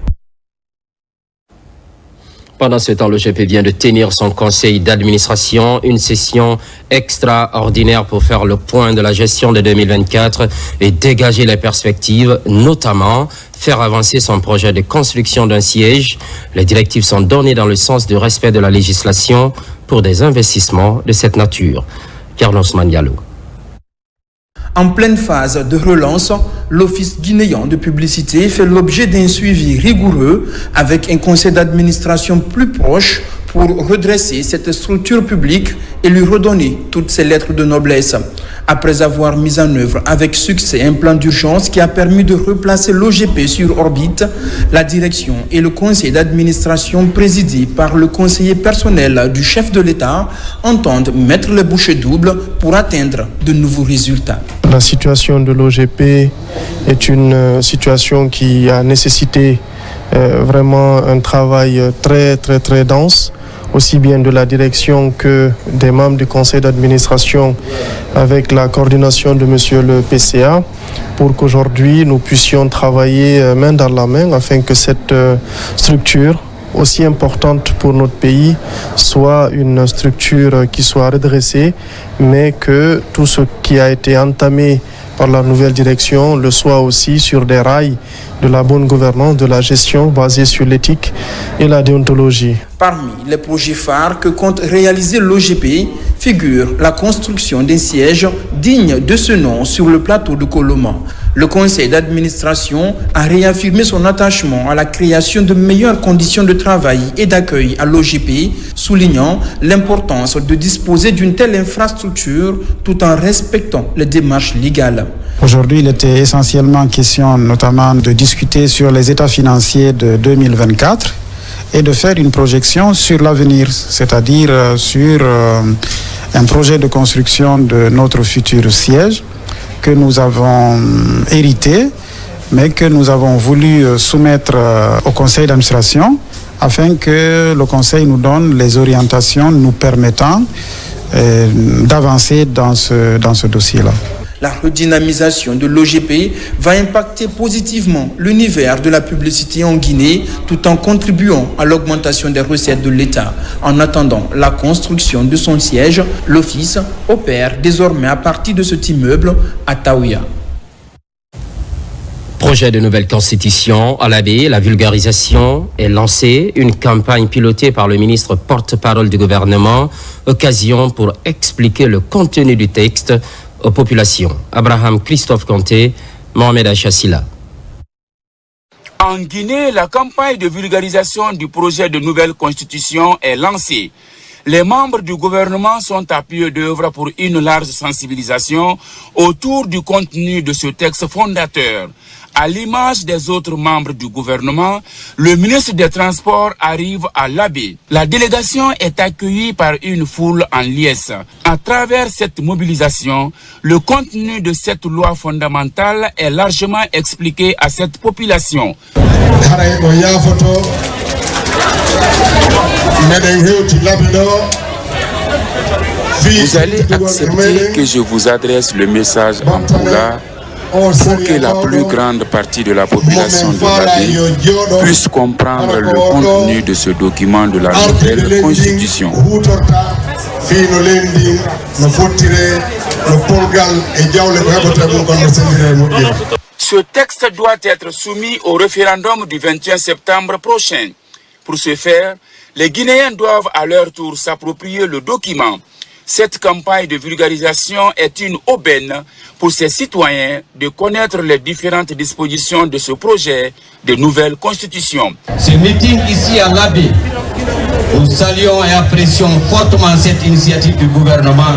Pendant ce temps, le GP vient de tenir son conseil d'administration, une session extraordinaire pour faire le point de la gestion de 2024 et dégager les perspectives, notamment faire avancer son projet de construction d'un siège. Les directives sont données dans le sens du respect de la législation pour des investissements de cette nature. Carlos Mandialo. En pleine phase de relance, l'Office guinéen de publicité fait l'objet d'un suivi rigoureux avec un conseil d'administration plus proche pour redresser cette structure publique et lui redonner toutes ses lettres de noblesse. Après avoir mis en œuvre avec succès un plan d'urgence qui a permis de replacer l'OGP sur orbite, la direction et le conseil d'administration présidé par le conseiller personnel du chef de l'État entendent mettre les bouchées doubles pour atteindre de nouveaux résultats. La situation de l'OGP est une situation qui a nécessité vraiment un travail très dense, aussi bien de la direction que des membres du conseil d'administration avec la coordination de monsieur le PCA pour qu'aujourd'hui nous puissions travailler main dans la main afin que cette structure aussi importante pour notre pays soit une structure qui soit redressée, mais que tout ce qui a été entamé par la nouvelle direction le soit aussi sur des rails de la bonne gouvernance, de la gestion basée sur l'éthique et la déontologie. Parmi les projets phares que compte réaliser l'OGP figure la construction d'un siège digne de ce nom sur le plateau de Koloma. Le conseil d'administration a réaffirmé son attachement à la création de meilleures conditions de travail et d'accueil à l'OGP, soulignant l'importance de disposer d'une telle infrastructure tout en respectant les démarches légales. Aujourd'hui, il était essentiellement question notamment de discuter sur les états financiers de 2024 et de faire une projection sur l'avenir, c'est-à-dire sur un projet de construction de notre futur siège que nous avons hérité, mais que nous avons voulu soumettre au conseil d'administration afin que le conseil nous donne les orientations nous permettant d'avancer dans ce dossier-là. La redynamisation de l'OGP va impacter positivement l'univers de la publicité en Guinée tout en contribuant à l'augmentation des recettes de l'État. En attendant la construction de son siège, l'Office opère désormais à partir de cet immeuble à Taouya. Projet de nouvelle constitution à l'AB, la vulgarisation est lancée, une campagne pilotée par le ministre porte-parole du gouvernement, occasion pour expliquer le contenu du texte aux populations. Abraham Christophe Conté, Mohamed Achassila. En Guinée, la campagne de vulgarisation du projet de nouvelle constitution est lancée. Les membres du gouvernement sont à pied d'œuvre pour une large sensibilisation autour du contenu de ce texte fondateur. À l'image des autres membres du gouvernement, le ministre des Transports arrive à l'Abbé. La délégation est accueillie par une foule en liesse. À travers cette mobilisation, le contenu de cette loi fondamentale est largement expliqué à cette population. Vous allez accepter que je vous adresse le message en Pula pour que la plus grande partie de la population de l'Abbé puisse comprendre le contenu de ce document de la nouvelle Constitution. Ce texte doit être soumis au référendum du 21 septembre prochain. Pour ce faire, les Guinéens doivent à leur tour s'approprier le document. Cette campagne de vulgarisation est une aubaine pour ces citoyens de connaître les différentes dispositions de ce projet de nouvelle constitution. Ce meeting ici à l'Abbé, nous saluons et apprécions fortement cette initiative du gouvernement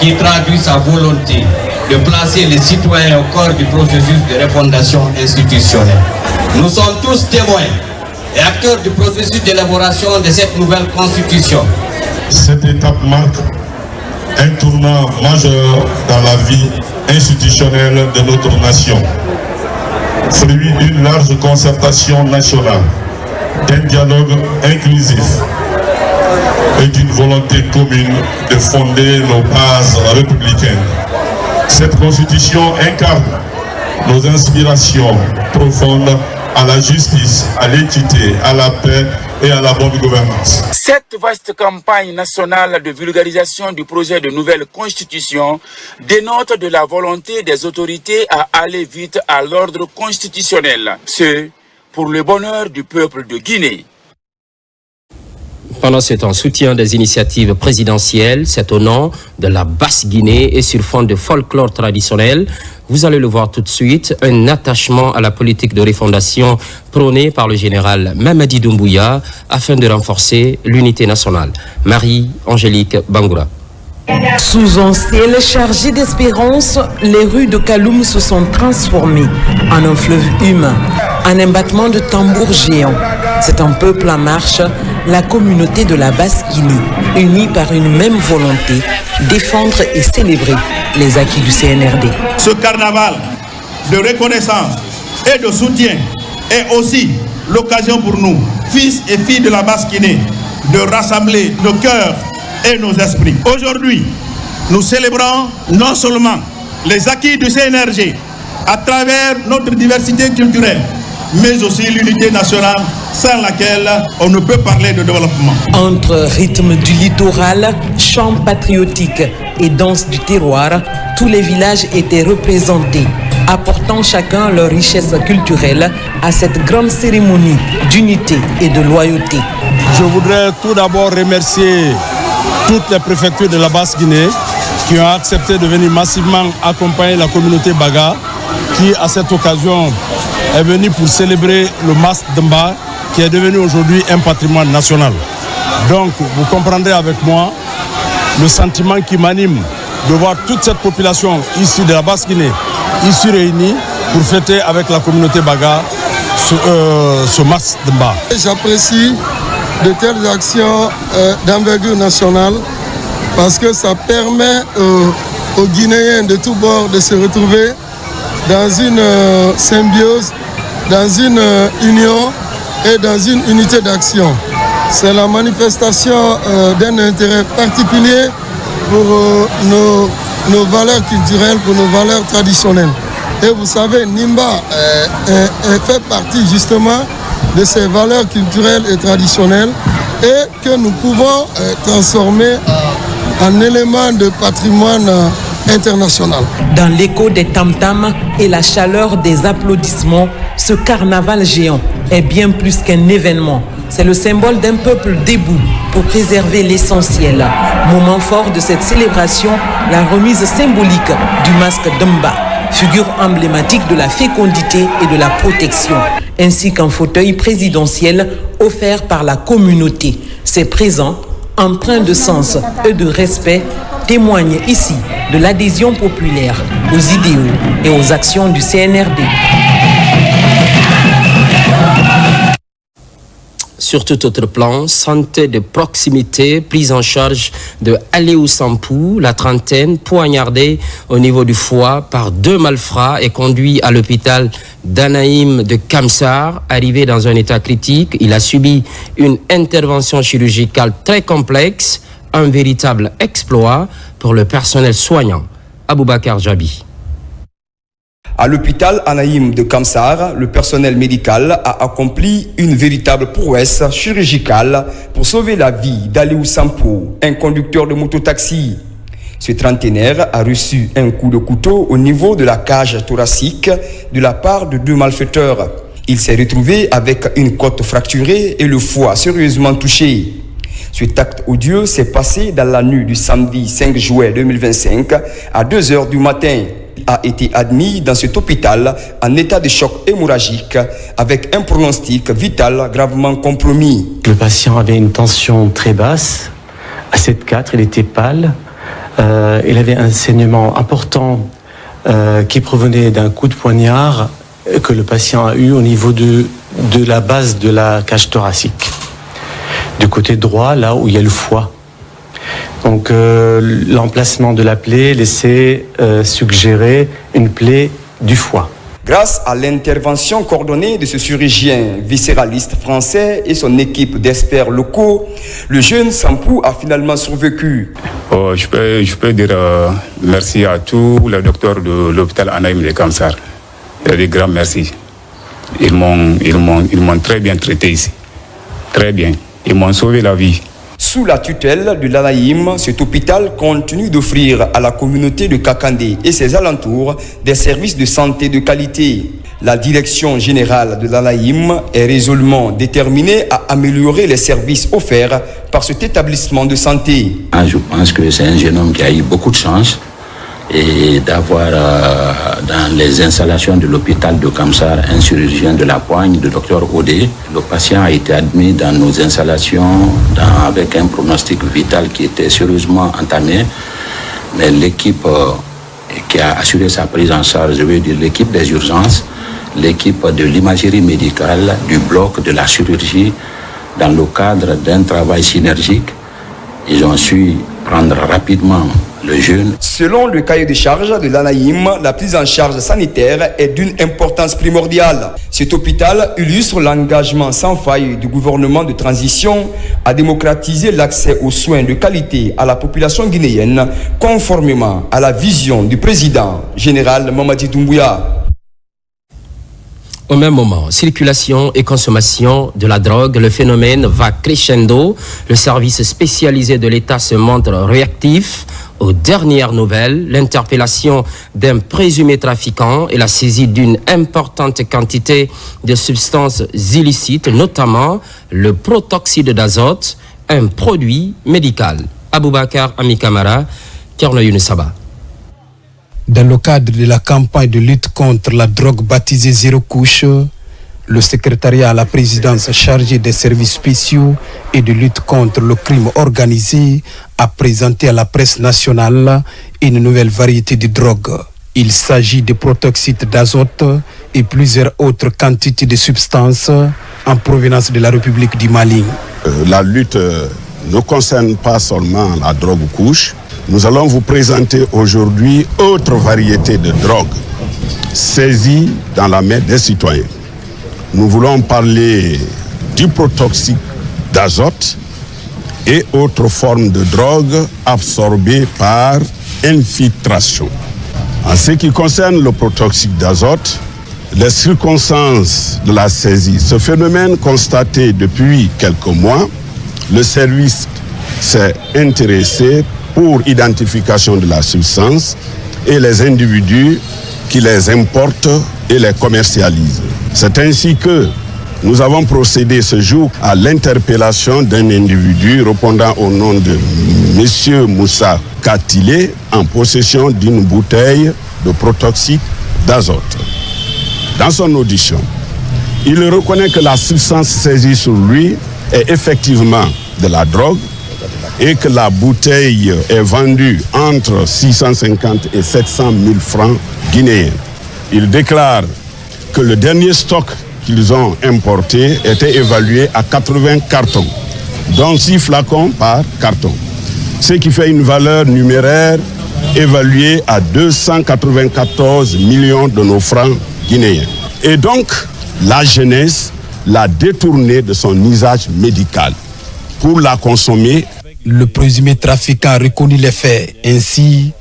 qui traduit sa volonté de placer les citoyens au cœur du processus de refondation institutionnelle. Nous sommes tous témoins et acteurs du processus d'élaboration de cette nouvelle constitution. Cette étape marque un tournant majeur dans la vie institutionnelle de notre nation. Fruit d'une large concertation nationale, d'un dialogue inclusif et d'une volonté commune de fonder nos bases républicaines. Cette constitution incarne nos inspirations profondes à la justice, à l'équité, à la paix et à la bonne gouvernance. Cette vaste campagne nationale de vulgarisation du projet de nouvelle constitution dénote de la volonté des autorités à aller vite à l'ordre constitutionnel. Ce, pour le bonheur du peuple de Guinée. Pendant ce temps, soutien des initiatives présidentielles, c'est au nom de la Basse-Guinée et sur fond de folklore traditionnel. Vous allez le voir tout de suite, un attachement à la politique de refondation prônée par le général Mamadi Doumbouya afin de renforcer l'unité nationale. Marie-Angélique Bangoura. Sous un ciel chargé d'espérance, les rues de Kaloum se sont transformées en un fleuve humain, en un battement de tambour géant. C'est un peuple en marche, la communauté de la Basse-Guinée, unie par une même volonté, défendre et célébrer les acquis du CNRD. Ce carnaval de reconnaissance et de soutien est aussi l'occasion pour nous, fils et filles de la Basse-Guinée, de rassembler nos cœurs et nos esprits. Aujourd'hui, nous célébrons non seulement les acquis du CNRD à travers notre diversité culturelle, mais aussi l'unité nationale sans laquelle on ne peut parler de développement. Entre rythme du littoral, chants patriotiques et danse du terroir, tous les villages étaient représentés, apportant chacun leur richesse culturelle à cette grande cérémonie d'unité et de loyauté. Je voudrais tout d'abord remercier toutes les préfectures de la Basse-Guinée qui ont accepté de venir massivement accompagner la communauté Baga qui, à cette occasion, est venue pour célébrer le Mas Demba qui est devenu aujourd'hui un patrimoine national. Donc, vous comprendrez avec moi le sentiment qui m'anime de voir toute cette population ici de la Basse-Guinée, ici réunie pour fêter avec la communauté Baga ce Mas Demba. J'apprécie de telles actions d'envergure nationale parce que ça permet aux Guinéens de tous bords de se retrouver dans une symbiose, dans une union et dans une unité d'action. C'est la manifestation d'un intérêt particulier pour nos valeurs culturelles, pour nos valeurs traditionnelles. Et vous savez, Nimba fait partie justement de ces valeurs culturelles et traditionnelles et que nous pouvons transformer en élément de patrimoine international. Dans l'écho des tam-tams et la chaleur des applaudissements, ce carnaval géant est bien plus qu'un événement. C'est le symbole d'un peuple debout pour préserver l'essentiel. Moment fort de cette célébration, la remise symbolique du masque Demba, figure emblématique de la fécondité et de la protection, ainsi qu'un fauteuil présidentiel offert par la communauté. Ces présents, empreints de sens et de respect, témoignent ici de l'adhésion populaire aux idéaux et aux actions du CNRD. Sur tout autre plan, santé de proximité, prise en charge de Aliou Sampou, la trentaine, poignardé au niveau du foie par 2 malfrats et conduit à l'hôpital d'Anaïm de Kamsar. Arrivé dans un état critique, il a subi une intervention chirurgicale très complexe, un véritable exploit pour le personnel soignant. Aboubakar Jabi. À l'hôpital Anaïm de Kamsar, le personnel médical a accompli une véritable prouesse chirurgicale pour sauver la vie d'Aliou Sampou, un conducteur de mototaxi. Ce trentenaire a reçu un coup de couteau au niveau de la cage thoracique de la part de 2 malfaiteurs. Il s'est retrouvé avec une côte fracturée et le foie sérieusement touché. Cet acte odieux s'est passé dans la nuit du samedi 5 juin 2025 à 2h du matin. A été admis dans cet hôpital en état de choc hémorragique avec un pronostic vital gravement compromis. Le patient avait une tension très basse, à 7,4, il était pâle, il avait un saignement important qui provenait d'un coup de poignard que le patient a eu au niveau de la base de la cage thoracique, du côté droit, là où il y a le foie. Donc l'emplacement de la plaie laissait suggérer une plaie du foie. Grâce à l'intervention coordonnée de ce chirurgien viscéraliste français et son équipe d'experts locaux, le jeune Sampou a finalement survécu. Je peux dire merci à tous les docteurs de l'hôpital Anaïm de Kamsar. Des grands merci. Ils m'ont très bien traité ici. Très bien. Ils m'ont sauvé la vie. Sous la tutelle de l'Anaïm, cet hôpital continue d'offrir à la communauté de Kakandé et ses alentours des services de santé de qualité. La direction générale de l'Anaïm est résolument déterminée à améliorer les services offerts par cet établissement de santé. Je pense que c'est un jeune homme qui a eu beaucoup de chance et d'avoir dans les installations de l'hôpital de Kamsar un chirurgien de la poigne, le docteur Odé. Le patient a été admis dans nos installations avec un pronostic vital qui était sérieusement entamé. Mais l'équipe qui a assuré sa prise en charge, je veux dire l'équipe des urgences, l'équipe de l'imagerie médicale, du bloc de la chirurgie, dans le cadre d'un travail synergique, ils ont su prendre rapidement le jeune. Selon le cahier de charge de l'Anaïm, la prise en charge sanitaire est d'une importance primordiale. Cet hôpital illustre l'engagement sans faille du gouvernement de transition à démocratiser l'accès aux soins de qualité à la population guinéenne, conformément à la vision du président général Mamadi Doumbouya. Au même moment, circulation et consommation de la drogue, le phénomène va crescendo. Le service spécialisé de l'État se montre réactif. Aux dernières nouvelles, l'interpellation d'un présumé trafiquant et la saisie d'une importante quantité de substances illicites, notamment le protoxyde d'azote, un produit médical. Aboubakar Amikamara, Kerno Younusaba. Dans le cadre de la campagne de lutte contre la drogue baptisée Zéro Couche, le secrétariat à la présidence chargé des services spéciaux et de lutte contre le crime organisé a présenté à la presse nationale une nouvelle variété de drogue. Il s'agit de protoxyde d'azote et plusieurs autres quantités de substances en provenance de la République du Mali. La lutte ne concerne pas seulement la drogue couche. Nous allons vous présenter aujourd'hui autre variété de drogue saisie dans la main des citoyens. Nous voulons parler du protoxyde d'azote et autres formes de drogue absorbées par infiltration. En ce qui concerne le protoxyde d'azote, les circonstances de la saisie, ce phénomène constaté depuis quelques mois, le service s'est intéressé pour identification de la substance et les individus qui les importent et les commercialisent. C'est ainsi que nous avons procédé ce jour à l'interpellation d'un individu répondant au nom de M. Moussa Katile en possession d'une bouteille de protoxyde d'azote. Dans son audition, il reconnaît que la substance saisie sur lui est effectivement de la drogue et que la bouteille est vendue entre 650 et 700 000 francs guinéens. Il déclare que le dernier stock qu'ils ont importé était évalué à 80 cartons, dont 6 flacons par carton, ce qui fait une valeur numéraire évaluée à 294 millions de nos francs guinéens. Et donc, la jeunesse l'a détourné de son usage médical pour la consommer. Le présumé trafiquant a reconnu les faits. Ainsi,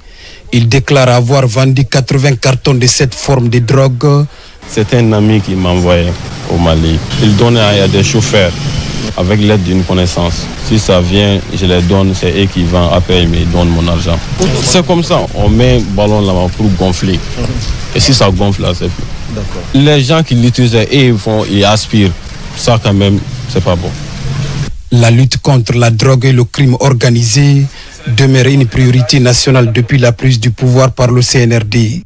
il déclare avoir vendu 80 cartons de cette forme de drogue. C'est un ami qui m'a envoyé au Mali. Il donnait à des chauffeurs avec l'aide d'une connaissance. Si ça vient, je les donne, c'est eux qui vendent, après ils me donnent mon argent. C'est comme ça, on met un ballon là-bas pour gonfler. Et si ça gonfle là, c'est plus. Les gens qui l'utilisent, ils aspirent. Ça quand même, c'est pas bon. La lutte contre la drogue et le crime organisé demeure une priorité nationale depuis la prise du pouvoir par le CNRD.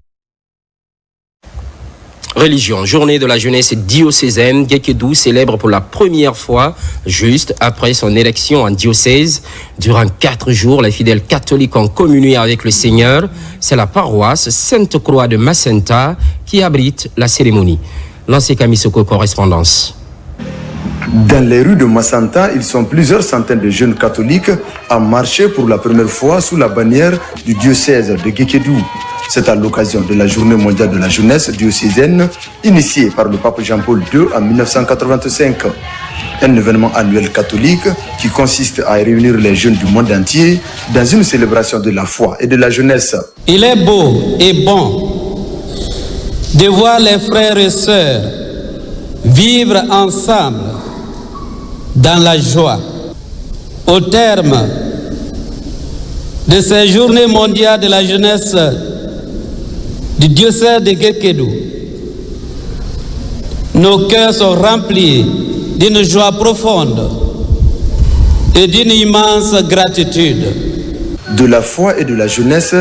Religion, journée de la jeunesse diocésaine, Guékédou célèbre pour la première fois, juste après son élection en diocèse. Durant 4 jours, les fidèles catholiques ont communié avec le Seigneur. C'est la paroisse Sainte-Croix de Macenta qui abrite la cérémonie. Lancé Kamisoko, correspondance. Dans les rues de Macenta, ils sont plusieurs centaines de jeunes catholiques à marcher pour la première fois sous la bannière du diocèse de Guékédou. C'est à l'occasion de la Journée mondiale de la jeunesse diocésaine, initiée par le pape Jean-Paul II en 1985. Un événement annuel catholique qui consiste à réunir les jeunes du monde entier dans une célébration de la foi et de la jeunesse. Il est beau et bon de voir les frères et sœurs vivre ensemble dans la joie. Au terme de ces journées mondiales de la jeunesse du diocèse de Guékédou, nos cœurs sont remplis d'une joie profonde et d'une immense gratitude. De la foi et de la jeunesse,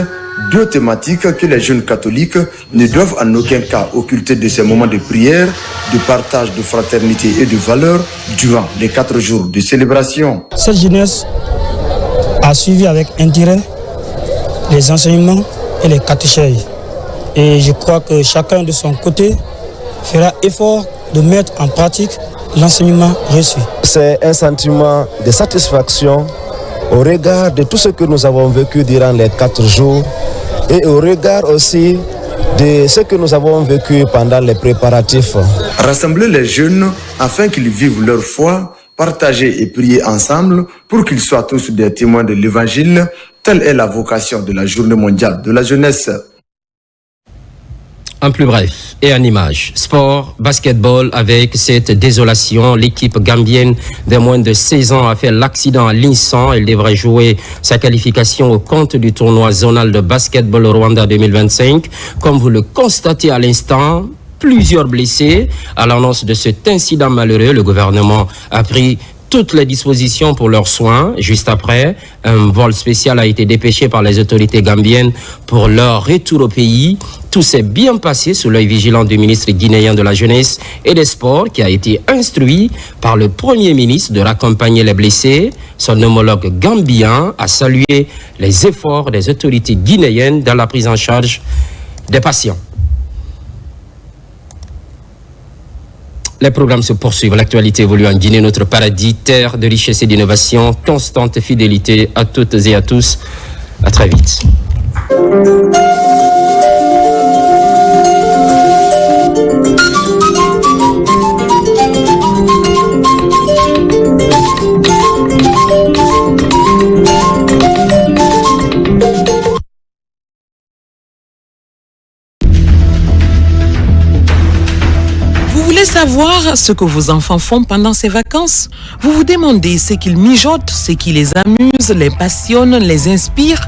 deux thématiques que les jeunes catholiques ne doivent en aucun cas occulter de ces moments de prière, de partage, de fraternité et de valeur durant les 4 jours de célébration. Cette jeunesse a suivi avec intérêt les enseignements et les catéchèses. Et je crois que chacun de son côté fera effort de mettre en pratique l'enseignement reçu. C'est un sentiment de satisfaction au regard de tout ce que nous avons vécu durant les 4 jours et au regard aussi de ce que nous avons vécu pendant les préparatifs. Rassembler les jeunes afin qu'ils vivent leur foi, partager et prier ensemble pour qu'ils soient tous des témoins de l'Évangile, telle est la vocation de la Journée mondiale de la jeunesse. En plus bref et en image, sport, basketball, avec cette désolation, l'équipe gambienne de moins de 16 ans a fait l'accident à l'Insan. Elle devrait jouer sa qualification au compte du tournoi zonal de basketball Rwanda 2025. Comme vous le constatez à l'instant, plusieurs blessés. À l'annonce de cet incident malheureux, le gouvernement a pris toutes les dispositions pour leurs soins. Juste après, un vol spécial a été dépêché par les autorités gambiennes pour leur retour au pays. Tout s'est bien passé sous l'œil vigilant du ministre guinéen de la Jeunesse et des Sports, qui a été instruit par le Premier ministre de raccompagner les blessés. Son homologue gambien a salué les efforts des autorités guinéennes dans la prise en charge des patients. Les programmes se poursuivent. L'actualité évolue en Guinée, notre paradis, terre de richesse et d'innovation, constante fidélité à toutes et à tous. À très vite. Savoir ce que vos enfants font pendant ces vacances? Vous vous demandez ce qu'ils mijotent, ce qui les amuse, les passionne, les inspire?